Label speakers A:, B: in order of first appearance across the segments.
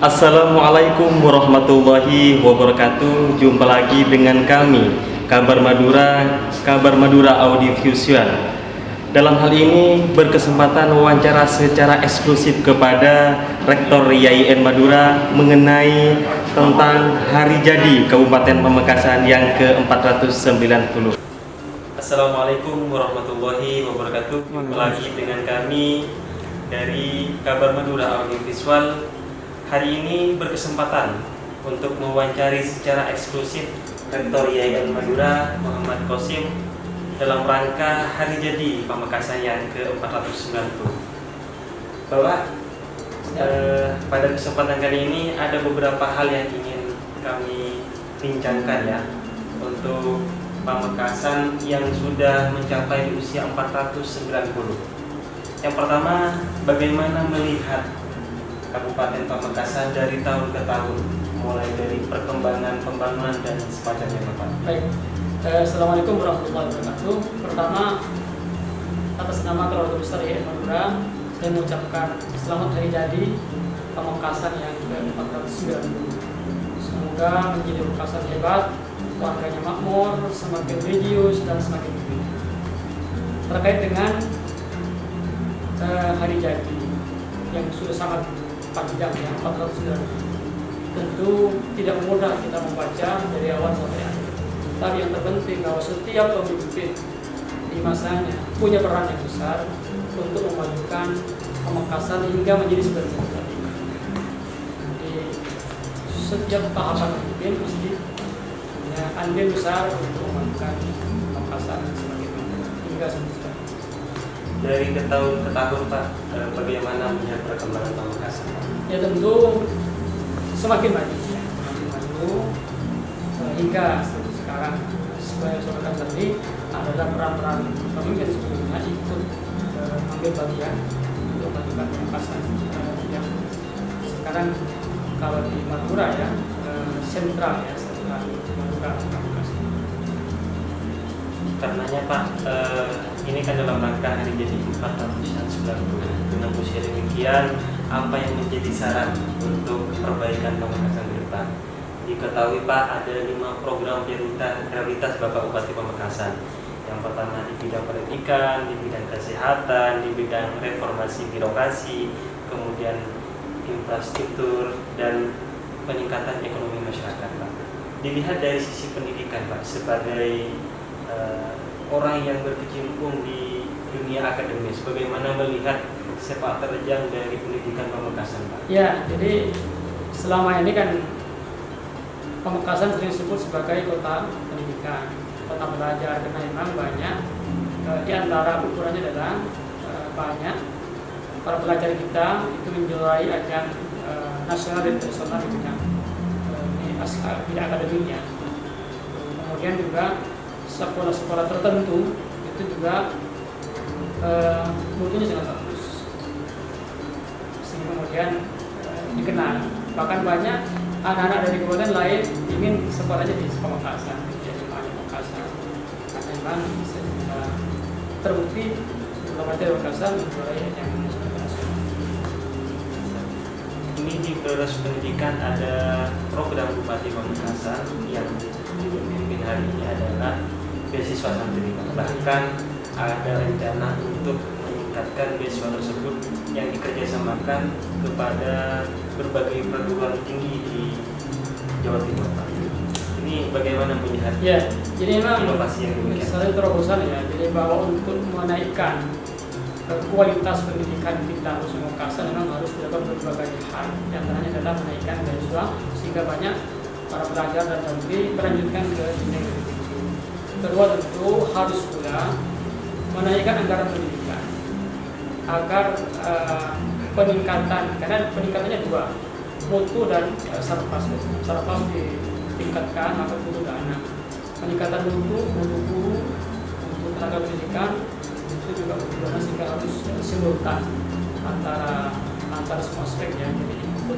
A: Assalamualaikum warahmatullahi wabarakatuh. Jumpa lagi dengan kami Kabar Madura Audiovisual. Dalam hal ini berkesempatan wawancara secara eksklusif kepada Rektor YIN Madura mengenai tentang hari jadi Kabupaten Pamekasan yang ke-490. Assalamualaikum warahmatullahi wabarakatuh. Jumpa lagi dengan kami dari Kabar Madura Audiovisual. Hari ini berkesempatan untuk mewawancari secara eksklusif Rektor YIN Madura Muhammad Qasim dalam rangka hari jadi Pamekasan yang ke-490. Bapak, pada kesempatan kali ini ada beberapa hal yang ingin kami bincangkan ya untuk Pamekasan yang sudah mencapai usia 490. Yang pertama, bagaimana melihat Kabupaten Pamekasan dari tahun ke tahun, mulai dari perkembangan pembangunan dan semacamnya, Bapak?
B: Baik, Assalamualaikum warahmatullahi wabarakatuh. Pertama, atas nama keluarga besar YIN Madura, saya mengucapkan selamat hari jadi Pamekasan yang ke-490. Semoga menjadi Pamekasan hebat, warganya makmur, semakin religius dan semakin gede. Terkait dengan hari jadi yang sudah sangat panjang ya, 490. Tentu tidak mudah kita membaca dari awal sampai akhir. Tapi yang terpenting bahwa setiap pemimpin di masanya punya peran yang besar untuk memajukan Pamekasan hingga menjadi seperti saat ini. Di setiap tahapan pemimpin mesti punya andil besar untuk memajukan Pamekasan semakin maju hingga seperti ini.
A: Dari ke tahun ke tahun, Pak, bagaimana melihat perkembangan Pamekasan?
B: Ya tentu semakin maju, hingga sekarang sebagai saudara tadi adalah peran-peran pemimpin sebelumnya ikut ambil bagian untuk melakukan Pamekasan yang sekarang kalau di Madura ya sentral ya setelah Madura Pamekasan.
A: Karenanya, Pak, ini kan dalam rangka hari jadi 490. Dengan usia demikian, apa yang menjadi saran untuk perbaikan Pamekasan ke depan? Diketahui, Pak, ada 5 program prioritas Bapak Bupati Pamekasan. Yang pertama di bidang pendidikan, di bidang kesehatan, di bidang reformasi birokrasi, kemudian infrastruktur dan peningkatan ekonomi masyarakat, Pak. Dilihat dari sisi pendidikan, Pak, sebagai orang yang berkecimpung di dunia akademis, bagaimana melihat sepak terjang dari pendidikan Pamekasan, Pak?
B: Ya, jadi selama ini kan Pamekasan sering disebut sebagai kota pendidikan, kota belajar, karena memang banyak di antara ukurannya adalah banyak para pelajar kita itu menjuarai ajang nasional dan internasional di bidang akademiknya. Kemudian juga sekolah-sekolah tertentu itu juga mutunya sangat bagus, sehingga kemudian dikenal. Bahkan banyak anak-anak dari kabupaten lain ingin sekolahnya di Pamekasan, di Pamekasan. Karena memang terbukti Kabupaten Pamekasan menjuarai ajang nasional.
A: Ini di Prioritas Pendidikan ada program Bupati Pamekasan yang dipimpin hari ini adalah beasiswa santri. Bahkan ada rencana untuk meningkatkan beasiswa tersebut yang dikerjasamakan kepada berbagai perguruan tinggi di Jawa Timur, Pak. Ini bagaimana melihat
B: jadi memang
A: inovasi yang demikian?
B: Selain terobosan ya, jadi bahwa untuk menaikkan kualitas pendidikan kita khusus Pamekasan memang harus dilakukan berbagai hal. Yang antaranya adalah menaikkan beasiswa sehingga banyak para pelajar dan santri melanjutkan ke jenjang lebih tinggi. Kedua, tentu harus pula menaikkan anggaran pendidikan agar peningkatan, karena peningkatannya dua, mutu dan sarpas. Sarpas ditingkatkan maka butuh dana. Peningkatan mutu guru, untuk tenaga pendidikan itu juga butuh dana, sehingga harus simultan antara semua aspek ya. Jadi untuk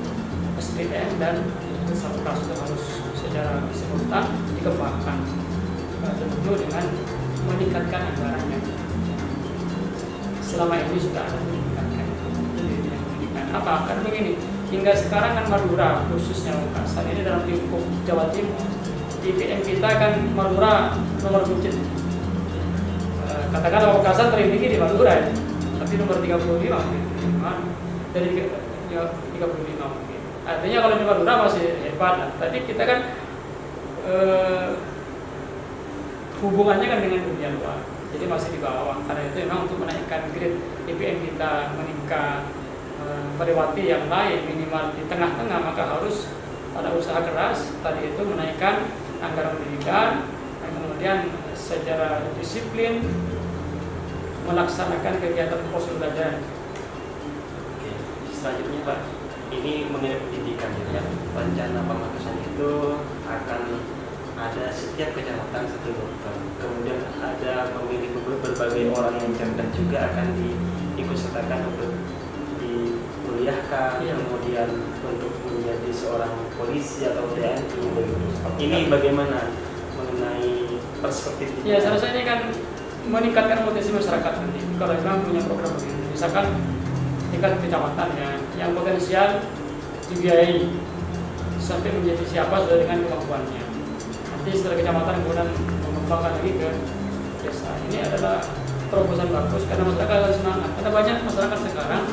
B: SDM dan sarpas itu harus secara simultan dikembangkan. Tentu dengan meningkatkan anggarannya. Selama ini sudah ada meningkatkan pendidikan. Apa? Karena begini, hingga sekarang kan Madura khususnya Pamekasan ini dalam lingkup Jawa Timur, IPM kita kan Madura nomor buncit. Katakanlah Pamekasan tertinggi di Madura ya, tapi nomor 35 dari 35 mungkin. Artinya kalau di Madura masih hebat lah. Tapi kita kan hubungannya kan dengan dunia luar, jadi masih di bawah. Karena itu memang untuk menaikkan grade IPM kita meningkat, melewati yang lain minimal di tengah-tengah, maka harus ada usaha keras tadi itu menaikkan anggaran pendidikan dan kemudian secara disiplin melaksanakan kegiatan pos belajar.
C: Oke, selanjutnya Pak, ini mengenai pendidikan ya. Rencana Pamekasan itu akan ada setiap kecamatan satu dokter. Kemudian ada memilih berbagai orang yang cerdas juga akan diikut sertakan untuk dikuliahkan, kemudian untuk menjadi seorang polisi atau TNI. Ini bagaimana mengenai perspektif ini?
B: Ya, saya rasa ini kan meningkatkan motivasi masyarakat nanti. Kalau memang punya program begini, misalkan tingkat kecamatan ya, yang potensial dibiayai sampai menjadi siapa sesuai dengan kemampuannya. Nanti setelah kecamatan kemudian mengembangkan lagi ke desa. Ini adalah terobosan bagus karena masyarakat harus semangat. Karena banyak masyarakat sekarang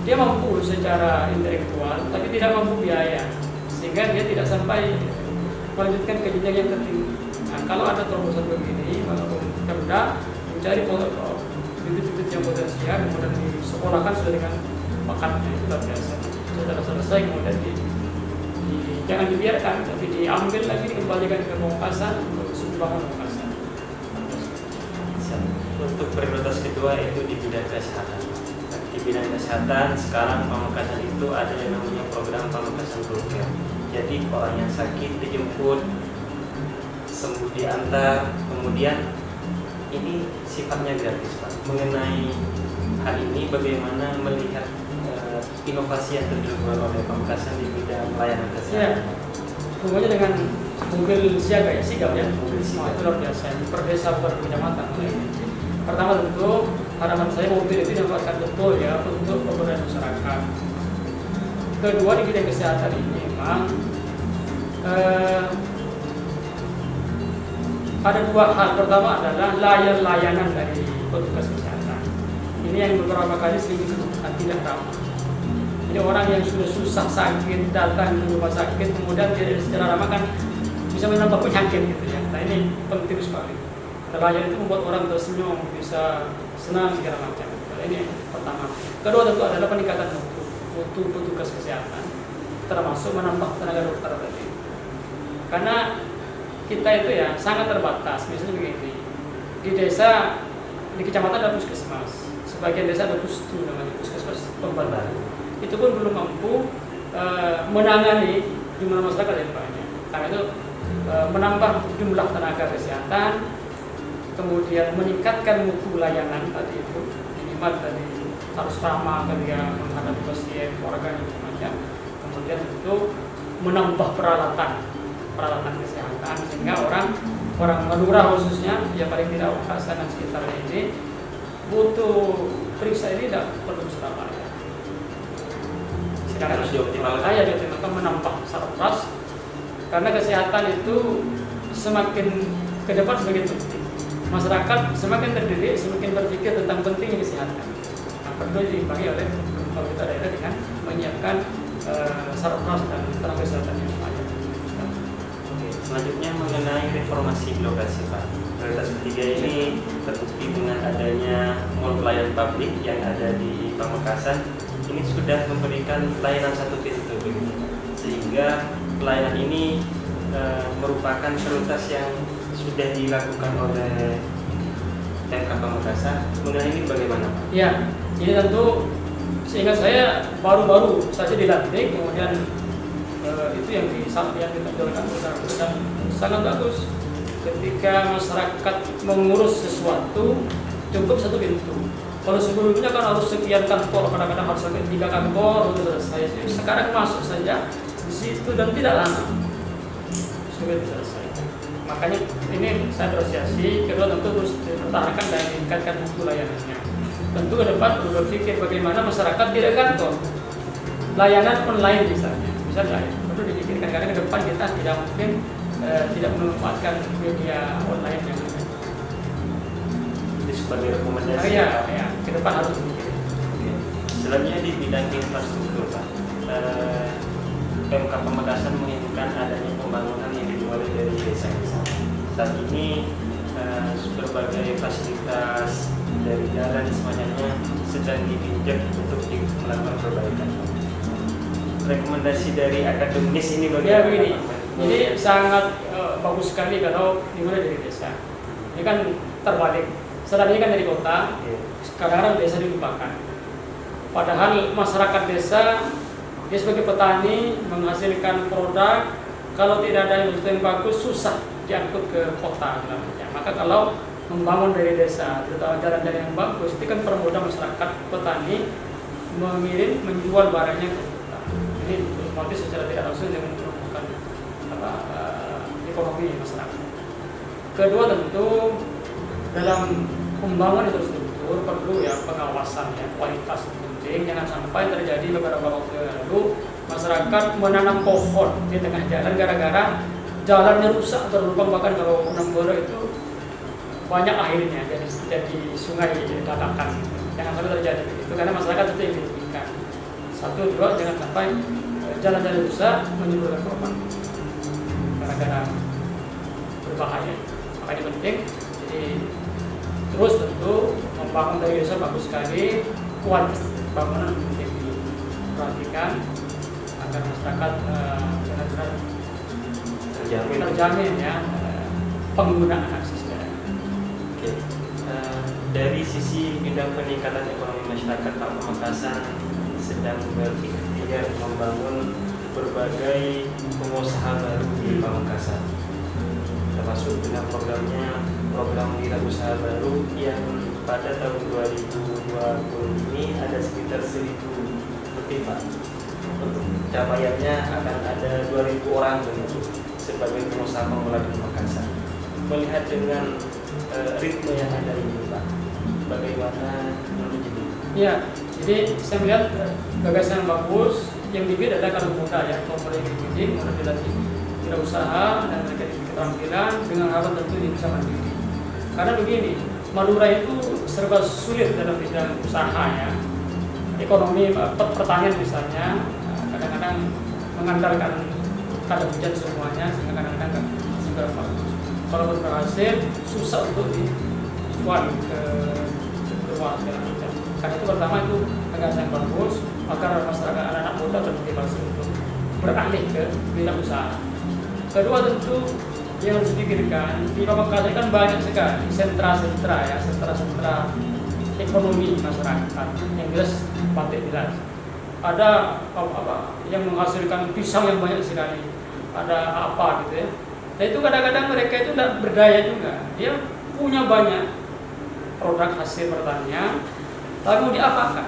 B: dia mampu secara intelektual, tapi tidak mampu biaya, sehingga dia tidak sampai melanjutkan ke jenjang yang tertinggi. Nah, kalau ada terobosan begini, maka Pemda mencari bibit-bibit yang potensial, kemudian disekolahkan sesuai dengan bakatnya, itu luar biasa. Setelah selesai kemudian jangan dibiarkan, tapi diambil lagi, dikembalikan ke Pamekasan untuk sumbangan Pamekasan.
C: Untuk prioritas kedua itu di bidang kesehatan. Di bidang kesehatan sekarang Pamekasan itu ada yang namanya program Pamekasan Broker. Jadi orang yang sakit dijemput, sembuh diantar, kemudian ini sifatnya gratis Pak. Mengenai hal ini bagaimana melihat inovasi yang dilakukan oleh Pamekasan di bidang pelayanan kesehatan?
B: Ya, hubungannya dengan mobil siaga ya, sigap ya,
C: Mobil sigap.
B: itu luar biasa. Per desa per kecamatan. Pertama tentu harapan saya mobil itu dimanfaatkan betul ya untuk pemberdayaan masyarakat. Kedua di bidang kesehatan ini memang ada dua hal. Pertama adalah layanan dari petugas kesehatan. Ini yang beberapa kali sering dikeluhkan tidak ramah. Jadi orang yang sudah susah sakit datang ke rumah sakit kemudian tidak secara ramah kan bisa menambah penyakit gitu ya. Nah ini penting sekali. Layanan itu membuat orang tersenyum, bisa senang segala macam. Nah, ini pertama. Kedua tentu adalah peningkatan mutu petugas kesehatan, termasuk menambah tenaga dokter tadi. Karena kita itu ya sangat terbatas. Misalnya begini, di desa, di kecamatan ada puskesmas, sebagian desa ada pustu namanya, puskesmas pembantu. Itu pun belum mampu menangani jumlah masyarakat yang banyak. Karena itu menambah jumlah tenaga kesehatan, kemudian meningkatkan mutu layanan tadi itu, minimal tadi harus ramah ketika menghadapi pasien, keluarga dan macam. Kemudian itu menambah peralatan kesehatan sehingga orang Madura khususnya ya paling tidak Pamekasan dan sekitarnya ini butuh periksa ini tidak perlu Surabaya.
C: Harus dioptimalkan.
B: Saya dioptimalkan menambah saraf karena kesehatan itu semakin ke depan semakin penting. Masyarakat semakin terdidik, semakin berpikir tentang pentingnya kesehatan. Nah, perlu diimbangi oleh pemerintah daerah dengan menyiapkan saraf dan tenaga kesehatan yang banyak.
C: Selanjutnya mengenai reformasi birokrasi Pak. Prioritas ketiga ini terbukti dengan adanya mall pelayanan publik yang ada di Pamekasan. Ini sudah memberikan pelayanan satu pintu begitu, sehingga pelayanan ini merupakan prioritas yang sudah dilakukan oleh Pemkab Pamekasan. Mengenai ini bagaimana Pak?
B: Ya, ini tentu seingat saya baru-baru saja dilantik, kemudian itu yang ditonjolkan dan sangat bagus ketika masyarakat mengurus sesuatu cukup satu pintu. Kalau sebelumnya kan harus sekian kantor, kadang-kadang harus sampai 3 kantor untuk selesai. Sekarang masuk saja di situ dan tidak lama sudah selesai. Makanya ini saya apresiasi. Kedua tentu terus dipertahankan dan meningkatkan mutu layanannya. Tentu ke depan perlu berpikir bagaimana masyarakat tidak kantor. layanan online misalnya perlu dipikirkan karena ke depan kita tidak mungkin tidak memanfaatkan media online yang ada.
C: Itu sebagai rekomendasi.
B: Ya, ke depan harus dipikirkan.
C: Selanjutnya di bidang infrastruktur, Pak. Pemkab Pamekasan menginginkan adanya pembangunan yang dimulai dari desa. Saat ini berbagai fasilitas dari jalan semuanya sedang diinjak untuk melakukan perbaikan. Rekomendasi dari akademis ini
B: Ya begini, jadi sangat bagus sekali kalau dimulai dari desa. Ini kan terbalik. Sebenarnya kan dari kota, kadang-kadang desa dilupakan. Padahal masyarakat desa, dia sebagai petani menghasilkan produk, kalau tidak ada industri yang bagus, susah diangkut ke kota. Maka kalau membangun dari desa, terutama jalan-jalan yang bagus, itu kan permudah masyarakat petani menjual barangnya ke kota. Ini otomatis secara tidak langsung yang menumbuhkan ekonomi masyarakat. Kedua tentu dalam pembangunan infrastruktur perlu ya pengawasan ya, kualitas penting. Jangan sampai terjadi beberapa waktu lalu masyarakat menanam pohon di tengah jalan gara-gara jalannya rusak berlubang, bahkan kalau Nemboro itu banyak akhirnya jadi sungai dadakan. Jangan sampai terjadi begitu karena masyarakat itu yang dirugikan. Satu, dua, jangan sampai jalan-jalan rusak menimbulkan korban gara-gara berbahaya. Makanya penting. Jadi terus tentu membangun dari desa bagus sekali, kualitas bangunan penting diperhatikan agar masyarakat benar-benar terjamin ya penggunaan akses jalan.
C: Oke. Dari sisi bidang peningkatan ekonomi masyarakat, Pak Pamekasan sedang berikhtiar membangun berbagai pengusaha baru di Pamekasan, termasuk dengan program wira usaha baru yang pada tahun 2020 ini ada sekitar 1.000 lebih, Pak. Untuk capaiannya akan ada 2.000 orang begitu sebagai pengusaha pemula di Pamekasan. Melihat dengan ritme yang ada ini, Pak, bagaimana menurut ini?
B: Ya, jadi saya melihat gagasan yang bagus. Yang dipilih adalah kalau muda ya, kalau mulai dididik, mulai dilatih wirausaha dan mereka diberi keterampilan dengan harapan tentu dia bisa mandiri. Karena begini, Madura itu serba sulit dalam bidang usaha ya. Ekonomi pertanian misalnya kadang-kadang mengandalkan kadar hujan semuanya, sehingga kadang-kadang segala bagus. Kalau berhasil susah untuk dijual ke luar segala macam. Karena itu pertama itu gagasan yang bagus agar masyarakat anak-anak muda termotivasi untuk beralih ke bidang usaha. Kedua tentu yang harus dipikirkan di Pamekasan kan banyak sekali sentra-sentra ya, sentra-sentra ekonomi masyarakat yang jelas patut jelas. Ada yang menghasilkan pisang yang banyak sekali, ada apa gitu ya. Dan itu kadang-kadang mereka itu tidak berdaya juga. Dia punya banyak produk hasil pertanian, tapi mau diapakan?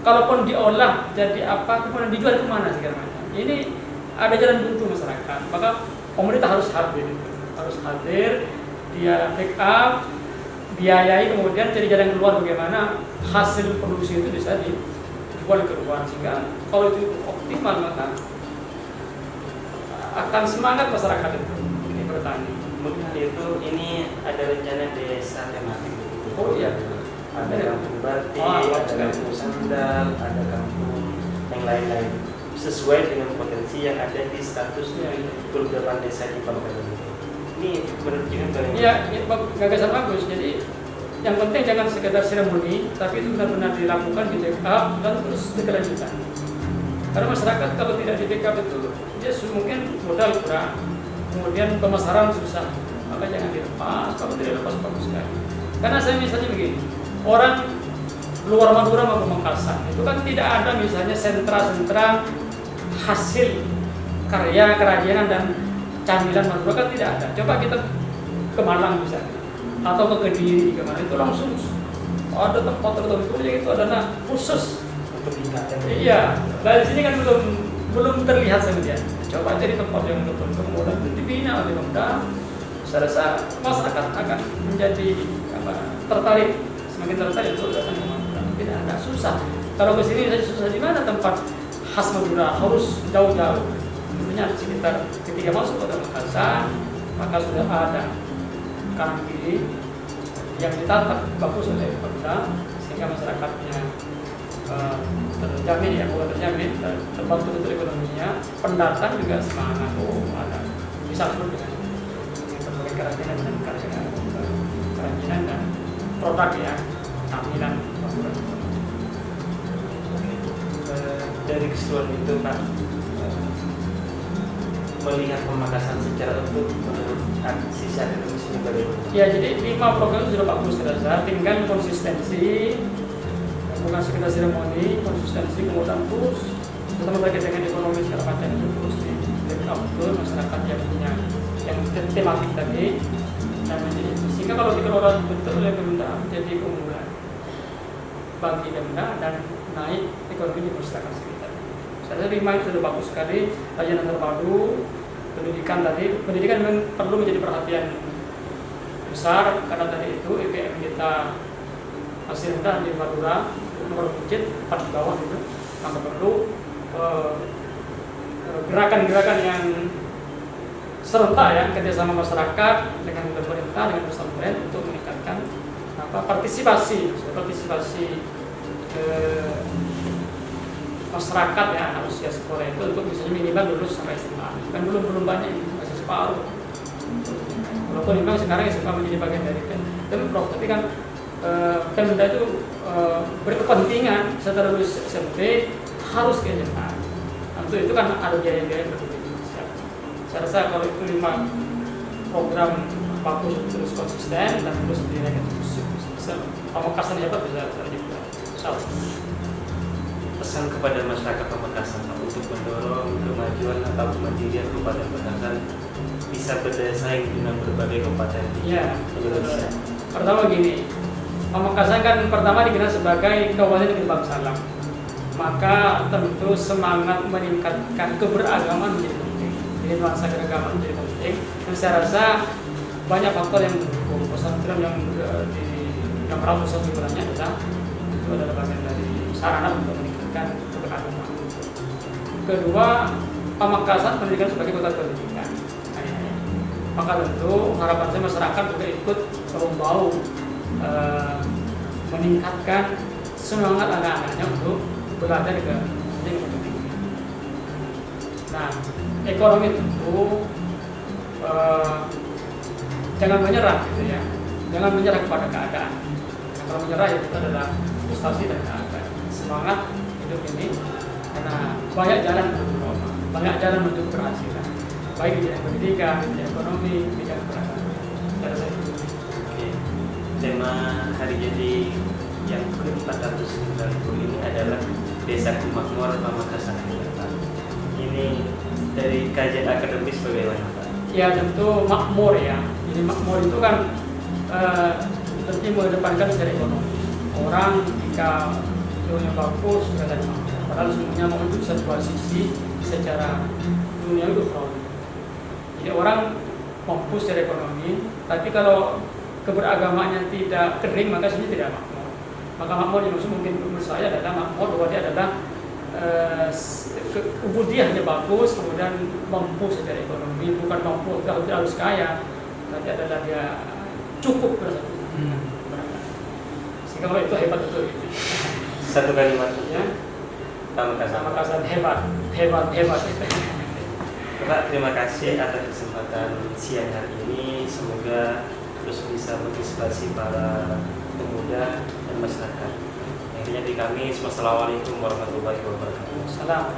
B: Kalaupun diolah jadi apa, kemudian dijual kemana segala macam. Ini ada jalan buntu masyarakat. Maka pemerintah harus hadir, dia backup, biayai, kemudian cari jalan keluar bagaimana hasil produksi itu bisa dijual ke luar. Sehingga kalau itu optimal maka akan semangat masyarakat itu ini bertani.
C: Melihat itu ini ada rencana desa tematik.
B: Oh iya.
C: Ada kampung batik, ada kampung sandal, ada kampung yang lain-lain sesuai dengan potensi yang ada di status beberapa desa di Pamekasan. Ini menurut kita
B: Iya, gagasan bagus. Jadi yang penting jangan sekedar seremoni, tapi itu benar-benar dilakukan di backup dan terus berkelanjutan. Karena masyarakat kalau tidak di backup itu dia mungkin modal kurang, kemudian pemasaran susah. Maka jangan dilepas. Kalau tidak lepas bagus sekali. Karena saya misalnya begini, orang luar Madura maupun Pamekasan itu kan tidak ada misalnya sentra-sentra hasil karya kerajinan dan camilan Madura kan tidak ada. Coba kita ke Malang misalnya atau ke Kediri kemana itu langsung ada tempat tertentu yang itu adalah khusus
C: untuk tingkatkan.
B: Iya, dari sini kan belum terlihat sebenarnya. Coba cari tempat yang tertentu kemudian dibina oleh pemerintah. Saya rasa masyarakat akan menjadi tertarik, semakin tertarik untuk datang ke Madura. Tidak ada susah. Kalau ke sini susah di mana tempat khas Madura harus jauh-jauh. Tentunya sekitar ketika masuk Kota Makassar, maka sudah ada kanan kiri yang ditata bagus oleh Pemda sehingga masyarakatnya terjamin, ya bukan terjamin, terbantu untuk ekonominya. Pendatang juga semangat, ada bisa sebut dengan berbagai kerajinan dan produk ya, tampilan Madura.
C: Dari keseluruhan itu Pak, melihat Pamekasan secara utuh menurut sisi akademis ini bagaimana?
B: Ya, jadi 5 program sudah bagus terasa, tinggal konsistensi, bukan sekedar seremoni, konsistensi kemudian terus, terutama berkaitan dengan ekonomi segala macam itu terus di-develop betul masyarakat yang punya yang tematik tadi dan menjadi itu. Sehingga kalau dikelola betul oleh Pemda menjadi keunggulan bagi Pemda dan naik ekonomi di masyarakat sekitar. Saya rasa 5 itu sudah bagus sekali. Layanan terpadu, pendidikan tadi, pendidikan memang perlu menjadi perhatian besar karena tadi itu IPM kita masih rendah di Madura, nomor bukit 4 di bawah itu, maka perlu gerakan-gerakan yang serentak ya, kerjasama masyarakat dengan pemerintah, dengan pesantren untuk meningkatkan partisipasi masyarakat ya anak usia sekolah itu untuk misalnya minimal lulus sampai SMA. Kan belum banyak, masih separuh. Walaupun memang sekarang SMA menjadi bagian dari Pemprov, tapi kan Pemda itu berkepentingan setelah lulus SMP harus ke SMA. Untuk itu kan ada biaya-biaya berbeda. Saya rasa kalau itu 5 program bagus terus konsisten dan terus dinaikkan terus Pamekasan hebat bisa juga.
C: Pesan kepada masyarakat Pamekasan untuk mendorong kemajuan atau kemandirian Kabupaten Pamekasan bisa berdaya saing dengan berbagai kabupaten di Indonesia.
B: Pertama gini, Pamekasan kan pertama dikenal sebagai Kabupaten Negeri Bangsalang, maka tentu semangat meningkatkan keberagaman menjadi penting. Jadi nuansa keragaman menjadi penting. Dan saya rasa banyak faktor yang mendukung. Pesantren yang ratusan jumlahnya adalah bagian dari sarana untuk meningkatkan keberagaman. Kedua, Pamekasan pendidikan sebagai kota pendidikan. Maka tentu harapan saya masyarakat juga ikut membawa meningkatkan semangat anak-anaknya untuk belajar ke pendidikan tinggi. Nah, ekonomi tentu jangan menyerah gitu ya, jangan menyerah kepada keadaan. Kalau menyerah itu adalah frustasi dan keadaan. Semangat hidup ini karena banyak jalan menuju keberhasilan, baik di bidang pendidikan, di bidang ekonomi, di bidang peradaban.
C: Oke. Tema hari jadi yang ke-490 ini adalah Desa Makmur Pamekasan. Ini dari kajian akademis bagaimana Pak?
B: Ya tentu makmur ya. Jadi makmur itu kan tentu mengedepankan secara ekonomi. Orang jika dunia bagus sudah ada makmur. Padahal semuanya mau itu bisa dua sisi secara dunia itu fraud. Jadi orang mampu secara ekonomi, tapi kalau keberagamaannya tidak kering maka sebenarnya tidak makmur. Maka makmur yang maksud mungkin menurut saya adalah makmur bahwa dia adalah kebudiannya bagus, kemudian mampu secara ekonomi, bukan mampu harus kaya, tapi adalah dia cukup berarti. Sehingga kalau itu hebat betul.
C: Satu kalimat
B: Ya. Pamekasan hebat.
C: Pak, terima kasih atas kesempatan siang hari ini. Semoga terus bisa menginspirasi para pemuda dan masyarakat. Intinya di kami, wassalamualaikum warahmatullahi wabarakatuh.
B: Salam.